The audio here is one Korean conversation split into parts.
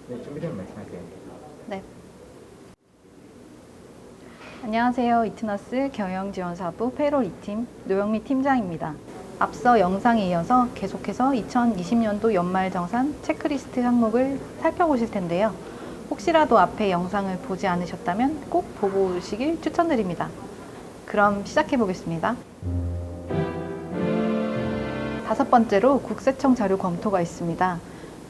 네, 준비되면 말씀하세요. 네. 안녕하세요. 이트너스 경영지원사부 페이롤 2팀 노영미 팀장입니다. 앞서 영상에 이어서 계속해서 2020년도 연말정산 체크리스트 항목을 살펴보실 텐데요. 혹시라도 앞에 영상을 보지 않으셨다면 꼭 보고 오시길 추천드립니다. 그럼 시작해 보겠습니다. 다섯 번째로 국세청 자료 검토가 있습니다.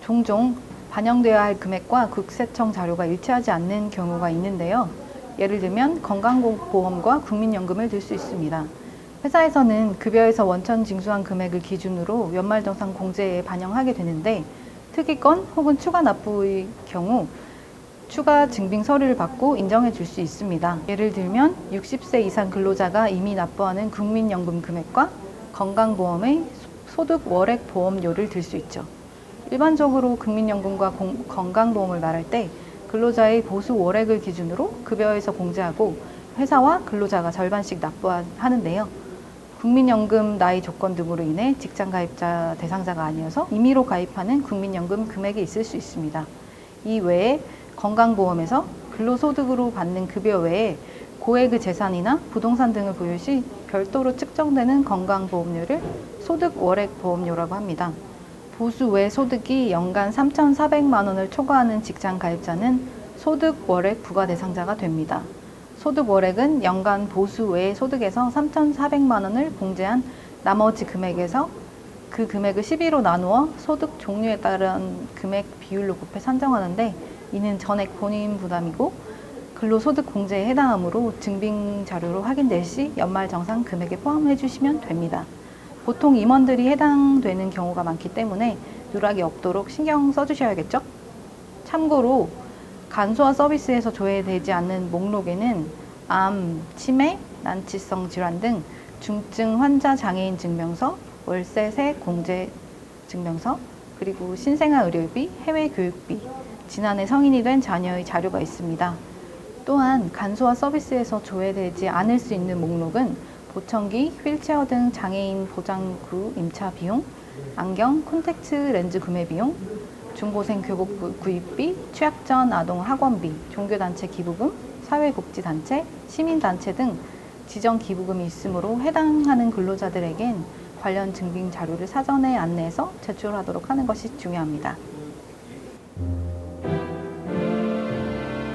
종종 반영되어야 할 금액과 국세청 자료가 일치하지 않는 경우가 있는데요. 예를 들면 건강보험과 국민연금을 들 수 있습니다. 회사에서는 급여에서 원천 징수한 금액을 기준으로 연말정산 공제에 반영하게 되는데 특이건 혹은 추가 납부의 경우 추가 증빙 서류를 받고 인정해 줄 수 있습니다. 예를 들면 60세 이상 근로자가 이미 납부하는 국민연금 금액과 건강보험의 소득 월액 보험료를 들 수 있죠. 일반적으로 국민연금과 건강보험을 말할 때 근로자의 보수 월액을 기준으로 급여에서 공제하고 회사와 근로자가 절반씩 납부하는데요. 국민연금 나이 조건 등으로 인해 직장 가입자 대상자가 아니어서 임의로 가입하는 국민연금 금액이 있을 수 있습니다. 이 외에 건강보험에서 근로소득으로 받는 급여 외에 고액의 재산이나 부동산 등을 보유 시 별도로 측정되는 건강보험료를 소득 월액 보험료라고 합니다. 보수 외 소득이 연간 3,400만 원을 초과하는 직장 가입자는 소득 월액 부과 대상자가 됩니다. 소득 월액은 연간 보수 외 소득에서 3,400만 원을 공제한 나머지 금액에서 그 금액을 12로 나누어 소득 종류에 따른 금액 비율로 곱해 산정하는데 이는 전액 본인 부담이고 근로소득 공제에 해당하므로 증빙 자료로 확인될 시 연말정산 금액에 포함해 주시면 됩니다. 보통 임원들이 해당되는 경우가 많기 때문에 누락이 없도록 신경 써주셔야겠죠? 참고로 간소화 서비스에서 조회되지 않는 목록에는 암, 치매, 난치성 질환 등 중증 환자 장애인 증명서, 월세 공제 증명서, 그리고 신생아 의료비, 해외 교육비, 지난해 성인이 된 자녀의 자료가 있습니다. 또한 간소화 서비스에서 조회되지 않을 수 있는 목록은 보청기, 휠체어 등 장애인 보장구 임차 비용, 안경, 콘택트 렌즈 구매 비용, 중고생 교복 구입비, 취약전 아동 학원비, 종교단체 기부금, 사회복지단체, 시민단체 등 지정 기부금이 있으므로 해당하는 근로자들에겐 관련 증빙 자료를 사전에 안내해서 제출하도록 하는 것이 중요합니다.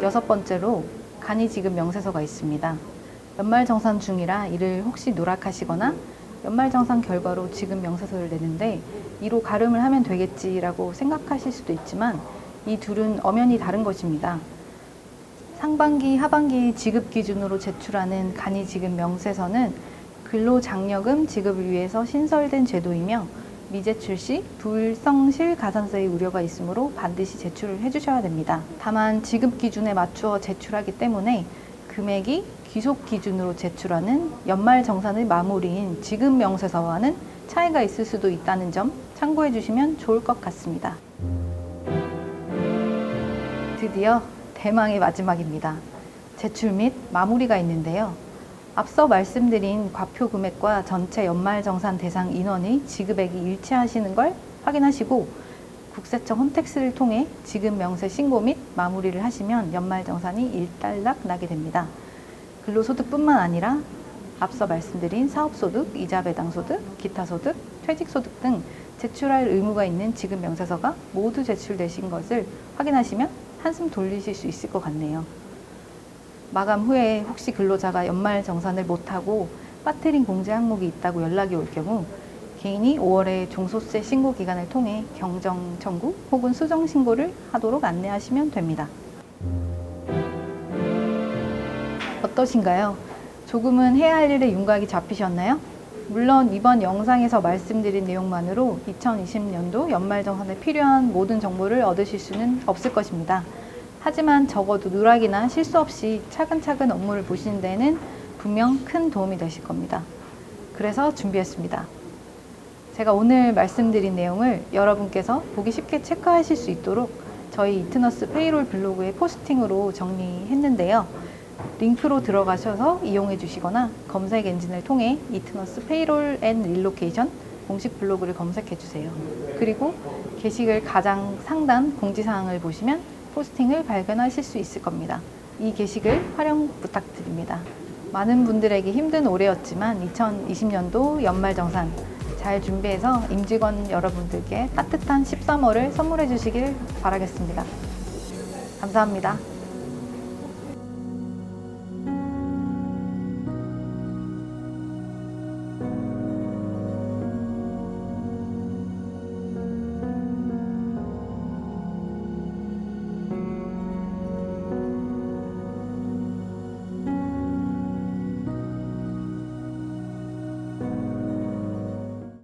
여섯 번째로 간이지급 명세서가 있습니다. 연말정산 중이라 이를 혹시 누락하시거나 연말정산 결과로 지급 명세서를 내는데 이로 가름을 하면 되겠지라고 생각하실 수도 있지만 이 둘은 엄연히 다른 것입니다. 상반기, 하반기 지급 기준으로 제출하는 간이지급 명세서는 근로장려금 지급을 위해서 신설된 제도이며 미제출 시 불성실 가산세의 우려가 있으므로 반드시 제출을 해주셔야 됩니다. 다만 지급 기준에 맞추어 제출하기 때문에 금액이 귀속 기준으로 제출하는 연말정산의 마무리인 지급 명세서와는 차이가 있을 수도 있다는 점 참고해 주시면 좋을 것 같습니다. 드디어 대망의 마지막입니다. 제출 및 마무리가 있는데요. 앞서 말씀드린 과표 금액과 전체 연말정산 대상 인원의 지급액이 일치하시는 걸 확인하시고 국세청 홈택스를 통해 지급 명세 신고 및 마무리를 하시면 연말정산이 일단락 나게 됩니다. 근로소득뿐만 아니라 앞서 말씀드린 사업소득, 이자배당소득, 기타소득, 퇴직소득 등 제출할 의무가 있는 지급 명세서가 모두 제출되신 것을 확인하시면 한숨 돌리실 수 있을 것 같네요. 마감 후에 혹시 근로자가 연말정산을 못하고 빠뜨린 공제 항목이 있다고 연락이 올 경우 개인이 5월에 종소세 신고 기간을 통해 경정 청구 혹은 수정 신고를 하도록 안내하시면 됩니다. 어떠신가요? 조금은 해야 할 일의 윤곽이 잡히셨나요? 물론 이번 영상에서 말씀드린 내용만으로 2020년도 연말정산에 필요한 모든 정보를 얻으실 수는 없을 것입니다. 하지만 적어도 누락이나 실수 없이 차근차근 업무를 보시는 데는 분명 큰 도움이 되실 겁니다. 그래서 준비했습니다. 제가 오늘 말씀드린 내용을 여러분께서 보기 쉽게 체크하실 수 있도록 저희 이트너스 페이롤 블로그에 포스팅으로 정리했는데요. 링크로 들어가셔서 이용해 주시거나 검색 엔진을 통해 이트너스 페이롤 앤 릴로케이션 공식 블로그를 검색해 주세요. 그리고 게시글 가장 상단 공지사항을 보시면 포스팅을 발견하실 수 있을 겁니다. 이 게시글 활용 부탁드립니다. 많은 분들에게 힘든 올해였지만 2020년도 연말정산 잘 준비해서 임직원 여러분들께 따뜻한 13월을 선물해 주시길 바라겠습니다. 감사합니다.